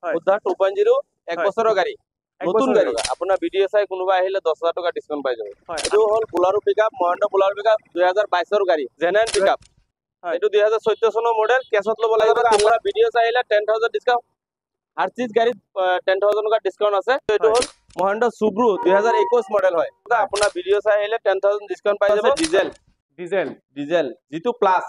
উদ্ধাৰ 2.0 এক বছৰৰ গাড়ী নতুন গাড়ী আপোনাৰ ভিডিঅ চাই কোনোবা আহিলে 10,000 টকা ডিসকাউন্ট পাই যাব এটো হল বুলাৰো পিকআপ মহেন্দ্ৰ বুলাৰো পিকআপ 2022 ৰ গাড়ী জেনাইন পিকআপ এটো 2014 চনৰ মডেল কেছত লব লাগিব আপোনাৰ ভিডিঅ চাই আহিলে 10,000 ডিসকাউন্ট हर चीज गाड़ी 10,000 का डिस्काउंट আছে এটো হল মহেন্দ্ৰ সুব্ৰু 2021 মডেল হয় আপোনাৰ ভিডিঅ চাই আহিলে 10,000 ডিসকাউন্ট পাই যাব ডিজেল জিটু প্লাস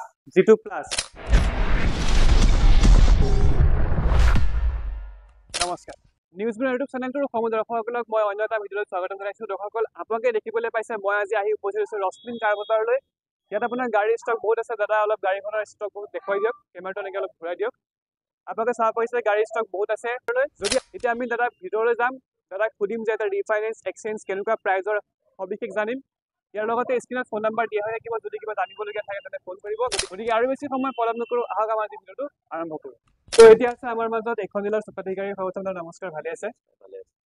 নমস্কাৰ নিউজ ব্ৰ ইউটিউব চেনেলটোৰ সমদৰ্শকসকলক মই অন্য এটা ভিডিঅত স্বাগতম জনাইছো দৰ্শকসকল আপোনালোকে দেখিবলৈ পাইছে মই আজি আহি উপস্থিত হৈছো ৰশ্মিন কাৰ বজাৰলৈ ইয়াত আপোনাৰ গাড়ী ষ্টক বহুত আছে দাদা অলপ গাড়ীখনৰ ষ্টক বহুত দেখুৱাই দিয়ক কেমেৰাটো এনেকৈ অলপ ঘূৰাই দিয়ক আপোনালোকে চাব পাৰিছে গাড়ী ষ্টক বহুত আছে যদি এতিয়া আমি দাদা ভিডিঅলৈ যাম দাদাক সুধিম যে এটা ৰিফাইনেন্স এক্সচেঞ্জ কেনেকুৱা প্ৰাইজৰ সবিশেষ জানিম ইয়াৰ লগতে স্ক্ৰিনত ফোন নাম্বাৰ দিয়া হয় কিবা যদি কিবা জানিবলগীয়া থাকে তেনে ফোন কৰিব গতিকে আৰু বেছি সময় পলম নকৰো আহক আমাৰ ভিডিঅটো আৰম্ভ কৰোঁ তো এতিয়া আছে আমাৰ মাজত এখন জিলাৰ স্বত্বাধিকাৰী সৌতমৰ নমস্কাৰ ভালে আছে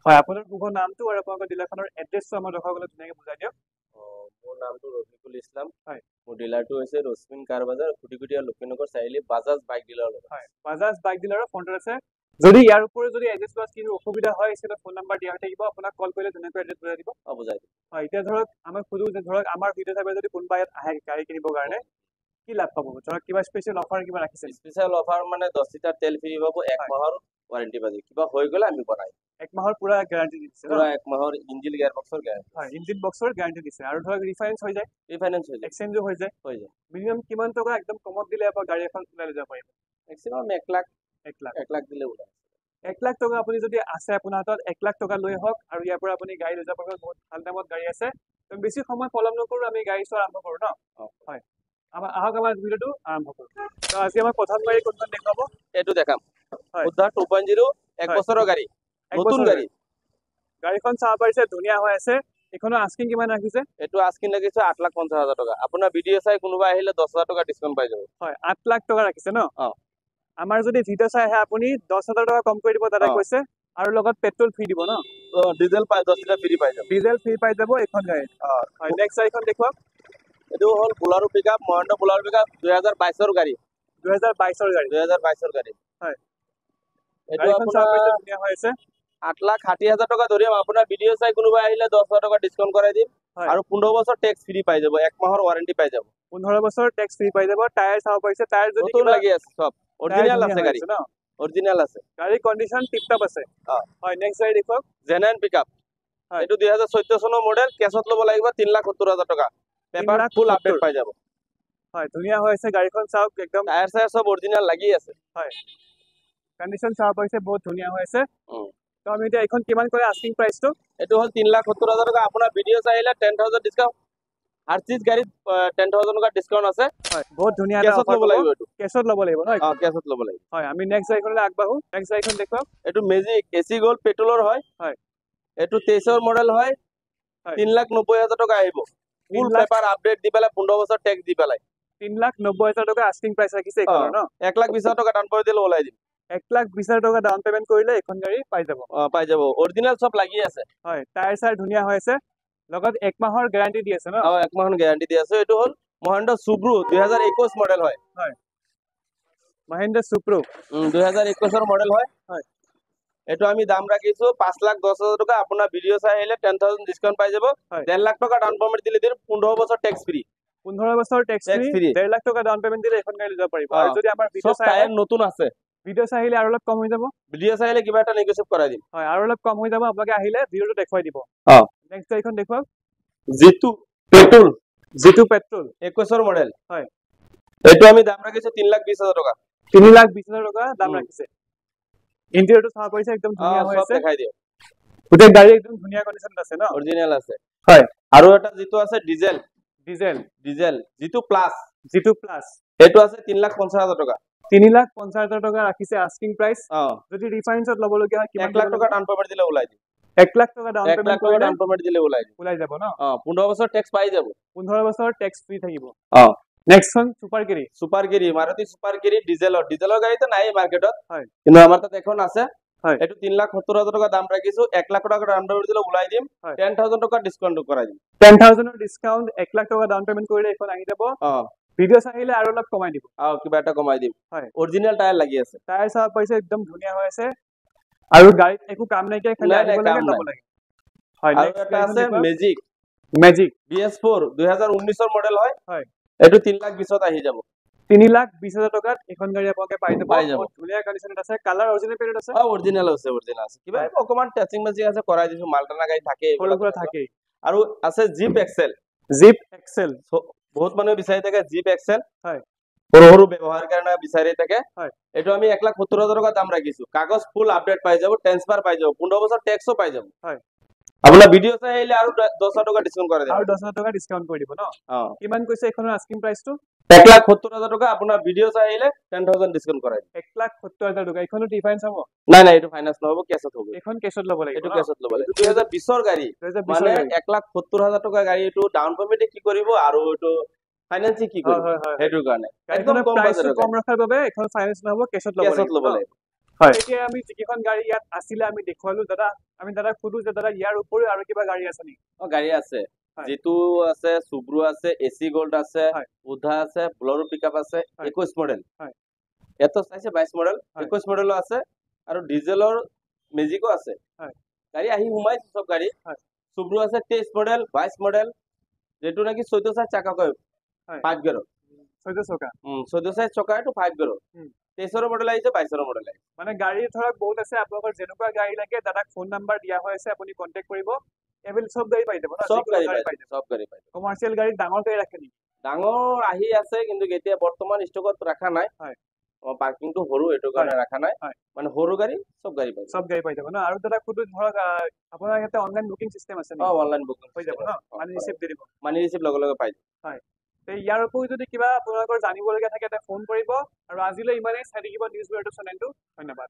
হয় আপোনাৰ শুভ নামটো আৰু আপোনালোকৰ জিলাখনৰ এড্ৰেছটো আমাৰ দৰ্শকসকলক ধুনীয়াকৈ বুজাই দিয়ক মোৰ নামটো ৰফিকুল ইছলাম হয় মোৰ ডিলাৰটো হৈছে ৰশ্মিন কাৰ বাজাৰ খুটিকুটিয়া লক্ষীনগৰ চাৰিআলি বাজাজ বাইক ডিলাৰ হয় বাজাজ বাইক ডিলাৰৰ ফ্ৰণ্টত আছে যদি ইয়াৰ উপৰি যদি এড্ৰেছ বা কিনো অসুবিধা হয় সেটা ফোন নাম্বাৰ দিয়া থাকিব আপোনাক কল কৰিলে ধুনীয়াকৈ এড্ৰেছ বুজাই দিব বুজাই দিব হয় এতিয়া ধৰক আমাক খুদু যে ধৰক আমাৰ ভিডিঅ চাই যদি কোনোবা ইয়াত আহে গাড়ী কিনিবৰ কাৰণে কি লাভ পাব ধৰক কিবা স্পেশাল অফাৰ কিবা ৰাখিছে স্পেশাল অফাৰ মানে 10 লিটাৰ তেল ফ্ৰী পাব 1 মাহৰ ওয়াৰেন্টি পাব কিবা হৈ গলে আমি বনাই 1 মাহৰ পুৰা গ্যাৰান্টি দিছে পুৰা 1 মাহৰ ইঞ্জিন গিয়াৰ বক্সৰ গ্যাৰান্টি হয় ইঞ্জিন বক্সৰ গ্যাৰান্টি দিছে আৰু ধৰক ৰিফাইনেন্স হৈ যায় এক্সচেঞ্জো হৈ যায় মিনিমাম কিমান টকা একদম কমত দিলে আপুনি গাড়ী এখন ওলাই লৈ যাব পাৰিব ম্যাক্সিমাম 1 লাখ দিলে ওলাই 1 লাখ টকা আপুনি যদি আছে আপোনাৰ হাতত 1 লাখ টকা লৈ হওক আৰু ইয়াৰ পৰা আপুনি গাড়ী লৈ যাব পাৰিব বহুত ভাল দামত গাড়ী আছে তো বেছি সময় পলম নকৰো আমি গাড়ী চোৱা আৰম্ভ কৰো ন হয় আহক আমাৰ ভিডিঅটো আৰম্ভ কৰো তো আজি আমাৰ প্ৰথম গাড়ী কোনখন দেখাব এটো দেখাম উদ্ধাৰ 2.0 এক বছৰৰ গাড়ী নতুন গাড়ী গাড়ীখন চাব পাৰিছে ধুনীয়া হৈ আছে এখনো আস্কিং কিমান ৰাখিছে এটো আস্কিং লাগিছে 8,50,000 টকা আপোনাৰ ভিডিঅ চাই কোনোবা আহিলে 10,000 টকা ডিসকাউন্ট পাই যাব হয় 8 লাখ টকা ৰাখিছে ন আমাৰ যদি ভিডিঅ চাই আহে আপুনি 10,000 টকা কম কৰি দিব দাদা কৈছে আৰু লগত পেট্ৰল ফ্ৰী দিব ন ডিজেল পাই 10 লিটাৰ ফ্ৰী পাই যাব ডিজেল ফ্ৰী পাই যাব এখন গাড়ী হয় নেক্সট গাড়ীখন দেখুৱাওক এটো হল বুলাৰো পিকআপ মহেন্দ্ৰ বুলাৰো পিকআপ 2022 ৰ গাড়ী 2022 ৰ গাড়ী হয় এটো আপোনাৰ ধুনীয়া হৈ আছে 8,60,000 টকা ধৰিম আপোনাৰ ভিডিঅ চাই কোনোবা আহিলে 10,000 টকা ডিসকাউন্ট কৰাই দিম আৰু 15 বছৰ টেক্স ফ্ৰী পাই যাব 1 মাহৰ ওয়াৰেন্টি পাই যাব 15 বছৰ টেক্স ফ্ৰী পাই যাব টায়াৰ চাব পাৰিছে টায়াৰ যদি কিবা লাগি আছে সব অৰিজিনাল আছে গাড়ী ন অৰিজিনাল আছে গাড়ী কন্ডিশন টিপ টপ আছে হয় নেক্সট গাড়ী দেখক জেনাইন পিকআপ এটো 2014 চনৰ মডেল কেছত লব লাগিব 3,70,000 টকা পেপাৰ ফুল আপডেট পাই যাব হয় ধুনীয়া হৈ আছে গাড়ীখন চাওক একদম টায়াৰ চায়াৰ সব অৰিজিনাল লাগি আছে হয় কন্ডিশন চাব পাৰিছে বহুত ধুনীয়া হৈ আছে তো আমি এতিয়া এখন কিমান কৰে আস্কিং প্ৰাইসটো এটো হল 3,70,000 টকা আপোনাৰ ভিডিঅ চাইলে 10,000 ডিসকাউন্ট हर चीज गाड़ी 10,000 का डिस्काउंट আছে হয় বহুত ধুনীয়া কেছত লব লাগিব এটো কেছত লব লাগিব ন কেছত লব লাগিব হয় আমি নেক্সট গাড়ীখনলৈ আগবাঢ়ো নেক্সট গাড়ীখন দেখক এটো মেজিক এসি গোল্ড পেট্ৰলৰ হয় এটো 23 ৰ মডেল হয় 3,90,000 টকা আহিব ফুল পেপাৰ আপডেট দি পেলাই 15 বছৰ টেক্স দি পেলাই 3,90,000 টকা আস্কিং প্ৰাইস ৰাখিছে এখন ন 1,20,000 টকা ডাউন পেমেন্ট দিলে ওলাই দিম 1,20,000 টকা ডাউন পেমেন্ট কৰিলে এখন গাড়ী পাই যাব অৰিজিনাল সব লাগি আছে হয় টায়াৰ চাৰ ধুনীয়া হৈ আছে লগত 1 মাহৰ গ্যাৰান্টি দি আছে ন 1 মাহৰ গ্যাৰান্টি দি আছে এটো হল মহেন্দ্ৰ সুব্ৰু 2021 মডেল হয় মহেন্দ্ৰ সুব্ৰু 2021 ৰ মডেল হয় এটো আমি দাম ৰাখিছো 5,10,000 টকা আপোনাৰ ভিডিঅ চাই আহিলে 10,000 ডিসকাউন্ট পাই যাব 1.5 লাখ টকা ডাউন পেমেন্ট দিলে 15 বছৰ টেক্স ফ্ৰী 15 বছৰ টেক্স ফ্ৰী 1.5 লাখ টকা ডাউন পেমেন্ট দিলে এখন গাড়ী লৈ যাব পাৰিব আৰু যদি আমাৰ ভিডিঅ চাই টায়াৰ নতুন আছে ভিডিঅ চাই আহিলে আৰু অলপ কম হৈ যাব ভিডিঅ চাই আহিলে কিবা এটা নেগোচিয়েট কৰাই দিম হয় আৰু অলপ কম হৈ যাব আপোনালোকে আহিলে ভিডিঅটো দেখুৱাই দিব নেক্সট গাড়ীখন দেখুৱাওক জিটু পেট্ৰল 21 ৰ মডেল হয় এটো আমি দাম ৰাখিছো 3,20,000 টকা 3,20,000 টকা দাম ৰাখিছে ইন্টেৰিয়ৰটো চাব পাৰিছে একদম ধুনীয়া হৈ আছে দেখাই দিও গোটেই গাড়ী একদম ধুনীয়া কন্ডিশনত আছে ন অৰিজিনাল আছে হয় আৰু এটা জিতু আছে ডিজেল জিতু প্লাস এটো আছে 3,50,000 টকা 3,50,000 টকা ৰাখিছে আস্কিং প্ৰাইস যদি ৰিফাইনেন্সত লব লগিয়া হয় কিমান 1 লাখ টকা ডাউন পেমেন্ট দিলে ওলাই দিম 1 লাখ টকা ডাউন পেমেন্ট দিলে ওলাই যাব ন 15 বছৰ টেক্স পাই যাব 15 বছৰ টেক্স ফ্ৰী থাকিব নেক্সট খন সুপাৰ গিৰি মাৰুতি সুপাৰ গিৰি ডিজেলৰ গাড়ী তো নাই মাৰ্কেটত কিন্তু আমাৰ তাত এখন আছে এটো 3,70,000 টকা দাম ৰাখিছো 1 লাখ টকা ডাউন পেমেন্ট দিলে ওলাই দিম 10,000 টকা ডিসকাউন্ট কৰাই দিম 10,000 ৰ ডিসকাউন্ট 1 লাখ টকা ডাউন পেমেন্ট কৰিলে এখন আহি যাব ভিডিঅ চাইলে আৰু অলপ কমাই দিব কিবা এটা কমাই দিম অৰিজিনাল টায়াৰ লাগি আছে টায়াৰ চাব পাইছে একদম ধুনীয়া হৈ আছে আৰু গাড়ীত একো কাম নাইকিয়া খালি নাই, আহিব নাই, লাগে কাম যাব নাই। লাগে হয় আৰু next এটা গাড়ীখন আছে দেখুৱাওক। মেজিক মেজিক BS4 2019 মডেল হয় হয় এইটো 3,20,000 আহি যাব 3,20,000 টকাত এখন গাড়ী আপোনালোকে পাই যাব পাই যাব। বহুত ধুনীয়া কণ্ডিশ্যনত আছে কালাৰ অৰিজিনেল পেইণ্ট আছে অৰিজিনেল আছে কিবা অকমান টাচিং মাচিং আছে কৰাই দিছো মালটানা গাড়ী থাকে সৰু সুৰা থাকেই আৰু আছে জিপ এক্সেল জিপ এক্সেল বহুত মানুহে বিচাৰি থাকে জিপ এক্সেল হয় সৰু সৰু ব্যৱহাৰ কাৰণে বিচাৰি থাকে হয় এইটো আমি 1,70,000 টকা দাম ৰাখিছো কাগজ ফুল আপডেট পাই যাব ট্ৰান্সফাৰ পাই যাব 15 বছৰ টেক্সও পাই যাব হয় আপোনাৰ ভিডিঅ' চাই আহিলে আৰু 10,000 টকা ডিসকাউন্ট কৰে আৰু 10,000 টকা ডিসকাউন্ট কৰি দিব ন কিমান কৈছে এখনৰ আস্কিং প্ৰাইসটো 1,70,000 টকা আপোনাৰ ভিডিঅ' চাই আহিলে 10,000 ডিসকাউন্ট কৰাই 1,70,000 টকা এখনো ডিফাইন্স হ'ব নাই এইটো ফাইনান্স নহব কেছত হ'ব এখন কেছত ল'ব লাগিব এইটো ন কেছত ল'ব লাগিব 2020 ৰ গাড়ী 2020 মানে গাড়ী। 1,70,000 টকা গাড়ী এইটো ডাউন পেমেন্টে কি কৰিব আৰু এইটো ফাইনান্সিং কি কৰিব হয়, হয়, হয়। সেইটো কাৰণে একদম গাড়ীখনৰ কম প্ৰাইসটো বাজেটৰ কম ৰখাৰ বাবে এখন ফাইনান্স নহব কেছত ল'ব কেছত লাগিব ল'ব ন? লাগিব হয় এতিয়া আমি যিকেইখন গাড়ী ইয়াত আছিলে আমি দেখুৱালো দাদা আমি দাদাক সুধো যে দাদা ইয়াৰ উপৰিও আৰু কিবা গাড়ী আছে নেকি গাড়ী আছে হয়। জিতু আছে সুব্ৰু আছে এসি গোল্ড আছে হয়। উধা আছে ব্লৰো পিকআপ আছে হয়। 21 মডেল হয়। এত চাইছে 22 মডেল হয়। 21 মডেলো আছে আৰু ডিজেলৰ মেজিকো আছে হয়। গাড়ী আহি সোমাইছে সব গাড়ী হয়। সুব্ৰু আছে 23 মডেল 22 মডেল যেটো নাকি 14 সাইজ চাকা কয় হয়। 5 গিয়াৰ 14 চকা 14 সাইজ চকা এটো 5 গিয়াৰ 23 মডেল আহিছে 22 মডেল আহিছে মানে গাড়ী ধৰক বহুত আছে আপোনালোকৰ যেনেকুৱা গাড়ী লাগে দাদাক ফোন নাম্বাৰ দিয়া হৈ আছে আপুনি কন্টেক্ট কৰিব এভেল সব গাড়ী পাই যাব ন সব যিকোনো গাড়ী পাই যাব সব গাড়ী পাই কমাৰ্চিয়েল গাড়ী ডাঙৰ গাড়ী ৰাখে নেকি ডাঙৰ আহি আছে কিন্তু এতিয়া বৰ্তমান ষ্টকত ৰাখা নাই হয় পাৰ্কিংটো সৰু এটো কাৰণে ৰাখা নাই হয়। মানে সৰু গাড়ী সব গাড়ী পাই সব গাড়ী পাই যাব ন আৰু দাদাক সুধো ধৰক আপোনাৰ ইয়াতে অনলাইন বুকিং চিষ্টেম আছে নেকি অনলাইন বুকিং হৈ যাব ন মানে ৰিচিপ্ট দি দিব মানি ৰিচিপ্ট লগে লগে পাই হয় তে ইয়াৰ উপৰিও যদি কিবা আপোনালোকৰ জানিবলগীয়া থাকে তে ফোন কৰিব আৰু আজিলৈ ইমানেই চাই থাকিব নিউজ বুলেটিন চেনেলটো ধন্যবাদ